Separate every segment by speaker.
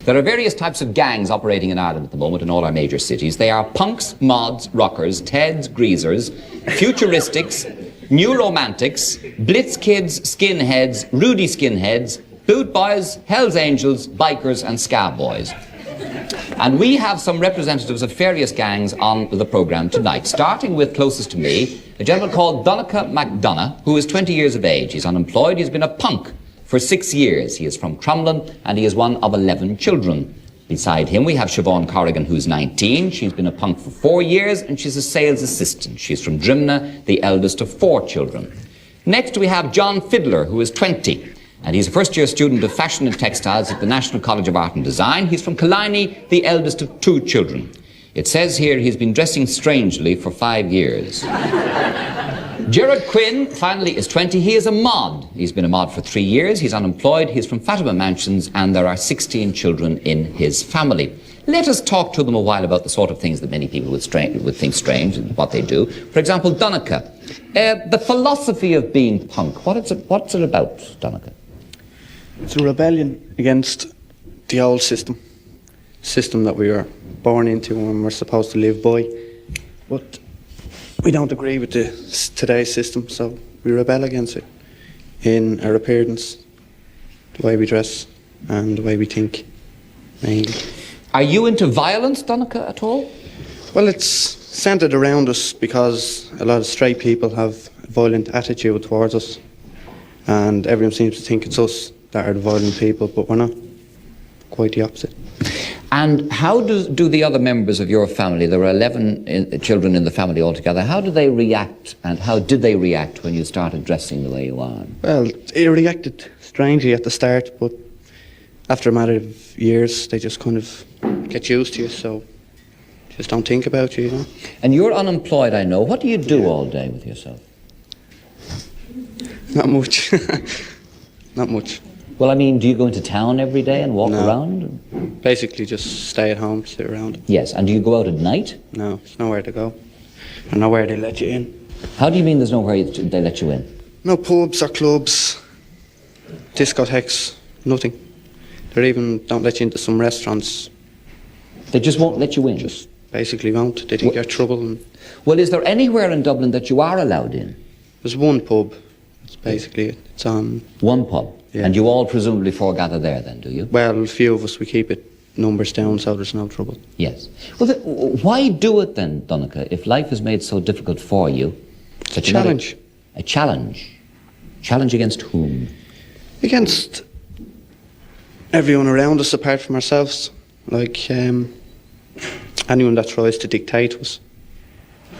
Speaker 1: There are various types of gangs operating in Ireland at the moment in all our major cities. They are punks, mods, rockers, Teds, greasers, futuristics, new romantics, blitz kids, skinheads, Rudy skinheads, boot boys, Hells Angels, bikers and scab boys. And we have some representatives of various gangs on the programme tonight, starting with, closest to me, a gentleman called Donnacha McDonough, who is 20 years of age. He's unemployed. He's been a punk for 6 years. He is from Crumlin and he is one of 11 children. Beside him we have Siobhan Corrigan, who's 19. She's been a punk for 4 years and she's a sales assistant. She's from Drimna, the eldest of 4 children. Next we have John Fiddler, who is 20. And he's a first-year student of fashion and textiles at the National College of Art and Design. He's from Killiney, the eldest of 2 children. It says here he's been dressing strangely for 5 years. Gerard Quinn, finally, is 20. He is a mod. He's been a mod for 3 years. He's unemployed. He's from Fatima Mansions, and there are 16 children in his family. Let us talk to them a while about the sort of things that many people would think strange and what they do. For example, Donnacha, the philosophy of being punk, what's it about, Donnacha?
Speaker 2: It's a rebellion against the old system that we were born into and we're supposed to live by. But we don't agree with today's system, so we rebel against it in our appearance, the way we dress and the way we think, mainly.
Speaker 1: Are you into violence, Donnacha, at all?
Speaker 2: Well, it's centred around us because a lot of straight people have a violent attitude towards us and everyone seems to think it's us that are the violent people, but we're not. Quite the opposite.
Speaker 1: And how do the other members of your family, there were 11 children in the family altogether, how do they react and how did they react when you started dressing the way you are?
Speaker 2: Well, they reacted strangely at the start, but after a matter of years they just kind of get used to you, so just don't think about you, you know.
Speaker 1: And you're unemployed, I know. What do you do all day with yourself?
Speaker 2: Not much. Not much.
Speaker 1: Well, I mean, do you go into town every day and walk around?
Speaker 2: Basically just stay at home, sit around.
Speaker 1: Yes, and do you go out at night?
Speaker 2: No, there's nowhere to go. And nowhere they let you in.
Speaker 1: How do you mean there's nowhere they let you in?
Speaker 2: No pubs or clubs, discotheques, nothing. They even don't let you into some restaurants.
Speaker 1: They just won't let you in?
Speaker 2: Just basically won't. They think you're trouble.
Speaker 1: Well, is there anywhere in Dublin that you are allowed in?
Speaker 2: There's one pub. That's basically it. It's on...
Speaker 1: One pub? Yeah. And you all presumably foregather there then, do you?
Speaker 2: Well, a few of us, we keep it numbers down so there's no trouble.
Speaker 1: Yes. Well, why do it then, Donnacha, if life is made so difficult for you?
Speaker 2: It's a challenge.
Speaker 1: A challenge? Challenge against whom?
Speaker 2: Against everyone around us apart from ourselves. Like anyone that tries to dictate us.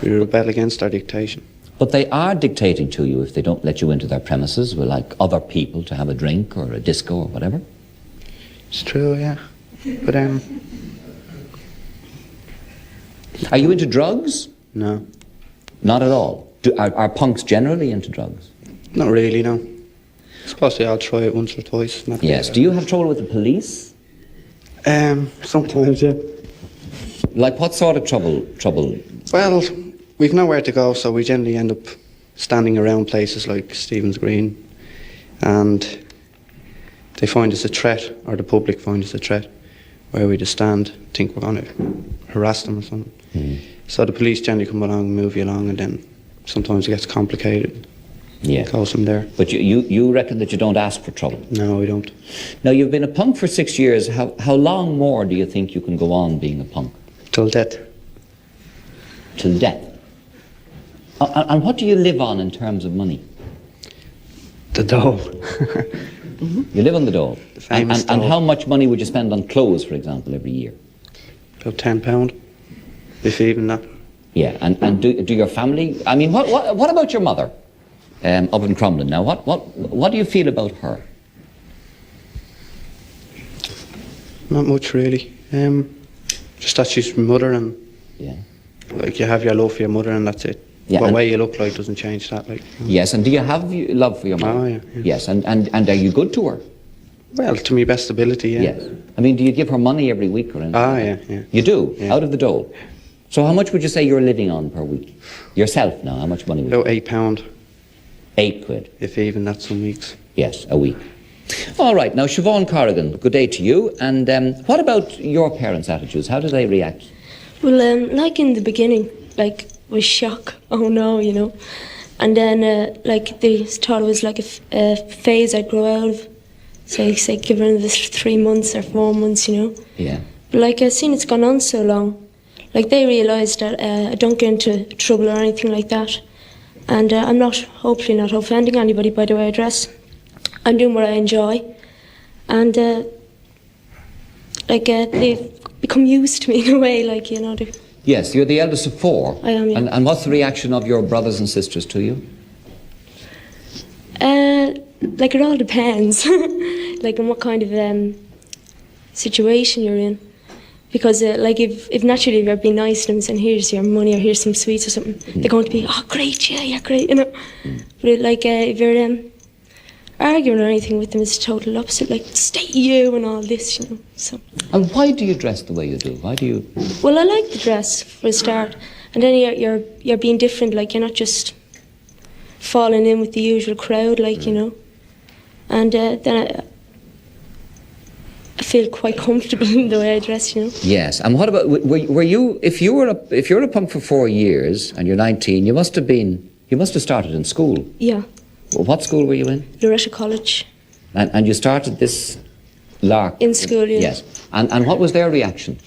Speaker 2: We rebel against our dictation.
Speaker 1: But they are dictating to you if they don't let you into their premises with like other people to have a drink or a disco or whatever.
Speaker 2: It's true, yeah. But
Speaker 1: are you into drugs?
Speaker 2: No.
Speaker 1: Not at all? Are punks generally into drugs?
Speaker 2: Not really, no. I suppose I'll try it once or twice.
Speaker 1: Yes. Do you have trouble with the police?
Speaker 2: Sometimes, yeah.
Speaker 1: Like what sort of trouble?
Speaker 2: Well, we've nowhere to go, so we generally end up standing around places like Stephen's Green, and they find us a threat, or the public find us a threat, where we just stand, think we're going to harass them or something. Mm. So the police generally come along and move you along, and then sometimes it gets complicated.
Speaker 1: Yeah.
Speaker 2: It goes from there.
Speaker 1: But you reckon that you don't ask for trouble?
Speaker 2: No, we don't.
Speaker 1: Now, you've been a punk for 6 years. How long more do you think you can go on being a punk?
Speaker 2: Till death.
Speaker 1: Till death? And what do you live on in terms of money?
Speaker 2: The dole.
Speaker 1: You live on the dole?
Speaker 2: The famous dole.
Speaker 1: And how much money would you spend on clothes, for example, every year?
Speaker 2: About £10, if even that.
Speaker 1: Yeah, and do your family... I mean, what about your mother up in Crumlin now? What do you feel about her?
Speaker 2: Not much, really. Just that she's my mother and...
Speaker 1: Yeah.
Speaker 2: Like, you have your love for your mother and that's it.
Speaker 1: Yeah,
Speaker 2: what way you look like doesn't change that. Like.
Speaker 1: Yes, and do you have love for your mother?
Speaker 2: Oh, yeah.
Speaker 1: Yes, and are you good to her?
Speaker 2: Well, to my best ability, yeah.
Speaker 1: Yes. I mean, do you give her money every week or anything?
Speaker 2: Ah, yeah.
Speaker 1: You do?
Speaker 2: Yeah.
Speaker 1: Out of the dole? So how much would you say you're living on per week? Yourself now, how much money would you...
Speaker 2: About £8.
Speaker 1: £8.
Speaker 2: If even that, some weeks.
Speaker 1: Yes, a week. All right, now Siobhan Corrigan, good day to you. And what about your parents' attitudes? How do they react?
Speaker 3: Well, like in the beginning, like, was shock. Oh no, And then, like, they thought it was like a phase I'd grow out of. So I say, give her another 3 months or 4 months,
Speaker 1: Yeah.
Speaker 3: But like, I've seen it's gone on so long. Like, they realised that I don't get into trouble or anything like that. And I'm hopefully not offending anybody by the way I dress. I'm doing what I enjoy. And, they've become used to me in a way, like, they...
Speaker 1: Yes, you're the eldest of 4.
Speaker 3: I am, yeah.
Speaker 1: And what's the reaction of your brothers and sisters to you?
Speaker 3: Like, it all depends, like, on what kind of situation you're in. Because, like, if naturally you're being nice to them, saying, here's your money or here's some sweets or something, they're going to be, oh, great, yeah, you're great, But, if you're arguing or anything with them, it's the total opposite, like, stay you and all this, so.
Speaker 1: And why do you dress the way you do? Why do you...
Speaker 3: Well, I like the dress, for a start. And then you're being different, like, you're not just falling in with the usual crowd, like, And then I feel quite comfortable in the way I dress,
Speaker 1: Yes, and what about, were you, if you're a punk for 4 years and you're 19, you must have started in school.
Speaker 3: Yeah.
Speaker 1: What school were you in?
Speaker 3: Loretta College.
Speaker 1: And you started this lark?
Speaker 3: In school, yeah.
Speaker 1: Yes. And what was their reaction?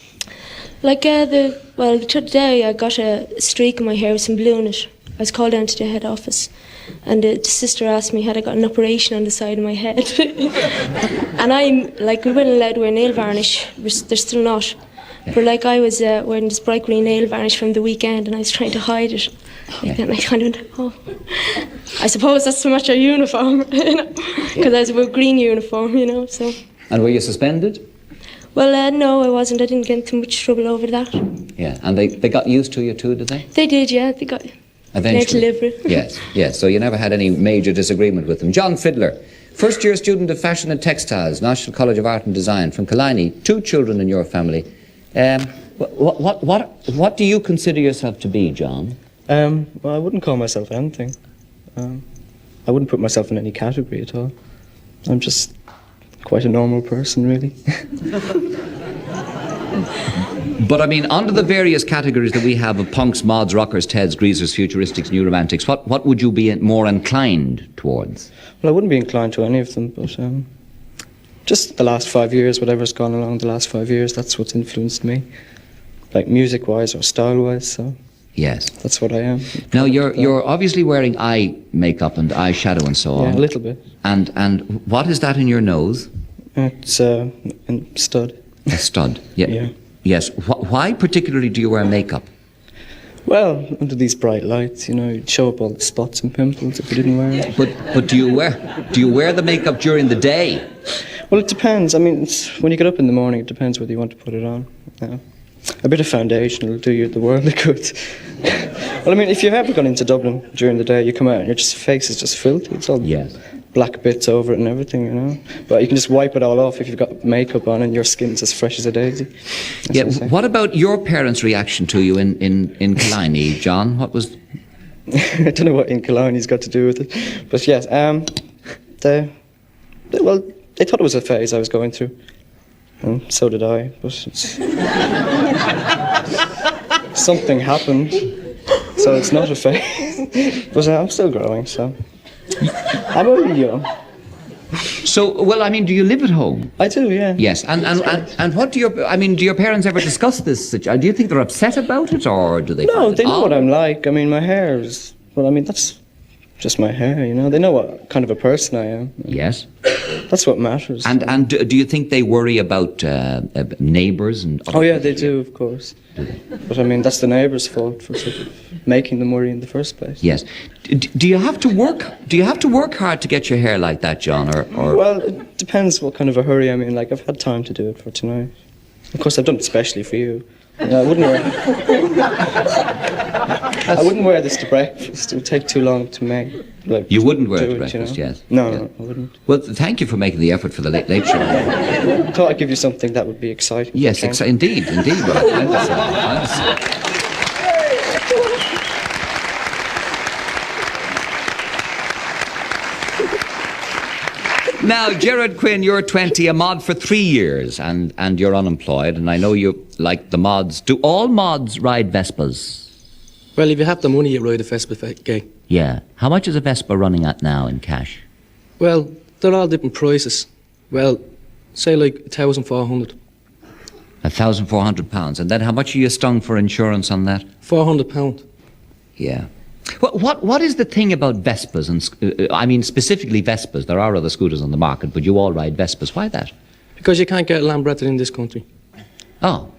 Speaker 3: Like, today I got a streak in my hair with some blue in it. I was called down to the head office. And the sister asked me had I got an operation on the side of my head. And we weren't allowed to wear nail varnish. They're still not. But like, I was wearing this bright green nail varnish from the weekend and I was trying to hide it. And I kind of went, oh, I suppose that's to match our uniform, because I was a green uniform, so. And
Speaker 1: were you suspended?
Speaker 3: Well, no, I wasn't. I didn't get into much trouble over that.
Speaker 1: Yeah, and they got used to you too, did they?
Speaker 3: They did, yeah. They got...
Speaker 1: Eventually.
Speaker 3: To live with.
Speaker 1: Yes. So you never had any major disagreement with them. John Fiddler, first-year student of fashion and textiles, National College of Art and Design from Killiney. 2 children in your family. What do you consider yourself to be, John?
Speaker 4: Well, I wouldn't call myself anything. I wouldn't put myself in any category at all. I'm just quite a normal person, really.
Speaker 1: But I mean, under the various categories that we have of punks, mods, rockers, Teds, greasers, futuristics, new romantics, what would you be more inclined towards?
Speaker 4: Well, I wouldn't be inclined to any of them, but just the last 5 years, whatever's gone along the last 5 years, that's what's influenced me, like music-wise or style-wise. So
Speaker 1: yes,
Speaker 4: that's what I am.
Speaker 1: Now you're obviously wearing eye makeup and eyeshadow and so on.
Speaker 4: Yeah, a little bit.
Speaker 1: And what is that in your nose?
Speaker 4: It's a stud.
Speaker 1: A stud. Yeah.
Speaker 4: Yeah.
Speaker 1: Yes. Why particularly do you wear makeup?
Speaker 4: Well, under these bright lights, you'd show up all the spots and pimples if you didn't wear it.
Speaker 1: But do you wear the makeup during the day?
Speaker 4: Well, it depends. I mean, when you get up in the morning, it depends whether you want to put it on. A bit of foundation will do you the world of good. Well, I mean, if you've ever gone into Dublin during the day, you come out and your face is just filthy. It's all black bits over it and everything, But you can just wipe it all off if you've got makeup on and your skin's as fresh as a daisy.
Speaker 1: What about your parents' reaction to you in Killiney, John? What was...
Speaker 4: I don't know what in Killiney's got to do with it. But yes, they thought it was a phase I was going through. And so did I, but something happened, so it's not a phase. But I'm still growing, so I'm only young.
Speaker 1: So, well, I mean, do you live at home?
Speaker 4: I do, yeah.
Speaker 1: Yes, and what do your parents ever discuss this? Do you think they're upset about it, or do they?
Speaker 4: No, they know what I'm like. I mean, my hair is, that's just my hair, They know what kind of a person I am.
Speaker 1: Yes.
Speaker 4: That's what matters.
Speaker 1: And do you think they worry about neighbours and?
Speaker 4: Oh yeah, they do, of course. But I mean, that's the neighbours' fault for sort of making them worry in the first place.
Speaker 1: Yes. Do you have to work? Do you have to work hard to get your hair like that, John? Or? Well,
Speaker 4: it depends what kind of a hurry I'm in. Like, I've had time to do it for tonight. Of course, I've done it especially for you. I wouldn't wear this to breakfast. It would take too long to make.
Speaker 1: You wouldn't wear it to breakfast, yes?
Speaker 4: No, I wouldn't.
Speaker 1: Well, thank you for making the effort for the late show.
Speaker 4: I thought I'd give you something that would be exciting.
Speaker 1: Yes, indeed. Well, Now, Gerard Quinn, you're 20, a mod for 3 years, and you're unemployed, and I know you like the mods. Do all mods ride Vespas?
Speaker 5: Well, if you have the money, you ride a Vespa gig.
Speaker 1: Yeah. How much is a Vespa running at now in cash?
Speaker 5: Well, they're all different prices. Well, say like 1,400.
Speaker 1: £1,400. And then how much are you stung for insurance on that?
Speaker 5: £400.
Speaker 1: Yeah. What is the thing about Vespas? And I mean, specifically Vespas. There are other scooters on the market, but you all ride Vespas. Why that?
Speaker 5: Because you can't get a Lambretta in this country.
Speaker 1: Oh.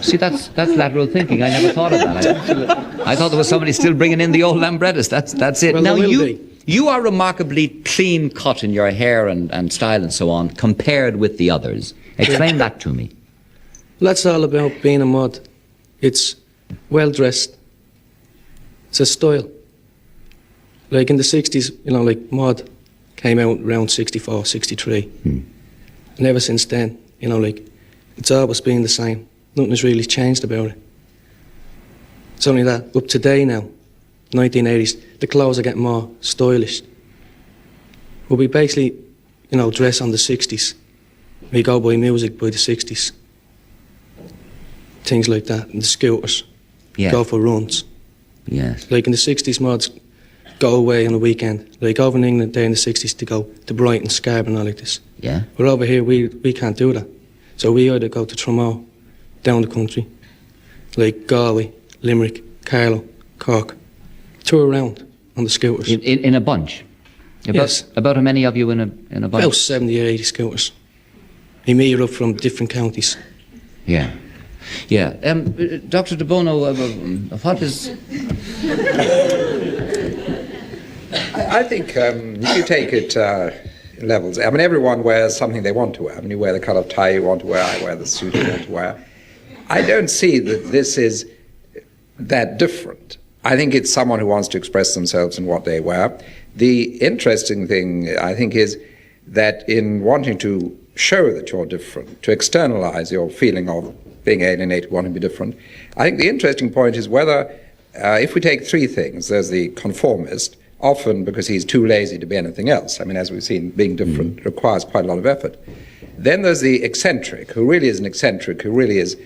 Speaker 1: See, that's lateral thinking. I never thought of that. I thought there was somebody still bringing in the old Lambrettas. That's it.
Speaker 5: Well,
Speaker 1: now,
Speaker 5: there will be.
Speaker 1: you are remarkably clean cut in your hair and style and so on, compared with the others. Explain that to me.
Speaker 5: Well, that's all about being a mod. It's well dressed. It's a style. Like in the 60s, you know, like mod came out around 64, 63. And ever since then, you know, like, it's always been the same. Nothing has really changed about it. It's only that up to today now, 1980s, the clothes are getting more stylish. But we basically, you know, dress on the 60s. We go by music by the 60s. Things like that, and the scooters.
Speaker 1: Yeah.
Speaker 5: Go for runs.
Speaker 1: Yes.
Speaker 5: Like in the 60s, mods go away on a weekend. Like over in England, there in the 60s, to go to Brighton, Scarborough and all like this.
Speaker 1: Yeah.
Speaker 5: But over here, we can't do that. So we either go to Tramore, down the country, like Galway, Limerick, Carlow, Cork, tour around on the scooters.
Speaker 1: In a bunch?
Speaker 5: Yes.
Speaker 1: About how many of you in a bunch?
Speaker 5: About 70 or 80 scooters. We meet up from different counties.
Speaker 1: Yeah. Yeah. Dr. De Bono, what is...
Speaker 6: I think if you take it in levels, I mean, everyone wears something they want to wear. I mean, you wear the colour of tie you want to wear, I wear the suit you want to wear. I don't see that this is that different. I think it's someone who wants to express themselves in what they wear. The interesting thing, I think, is that in wanting to show that you're different, to externalize your feeling of being alienated, wanting to be different, I think the interesting point is whether, if we take three things, there's the conformist, often because he's too lazy to be anything else. I mean, as we've seen, being different requires quite a lot of effort. Then there's the eccentric, who really is an eccentric, who really is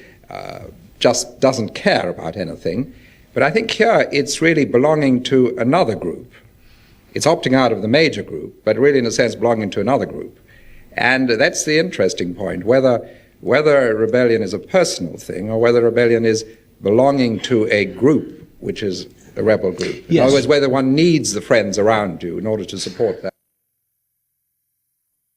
Speaker 6: just doesn't care about anything. But I think here it's really belonging to another group. It's opting out of the major group, but really in a sense belonging to another group. And that's the interesting point, whether rebellion is a personal thing or whether rebellion is belonging to a group, which is a rebel group. In other words, whether one needs the friends around you in order to support that.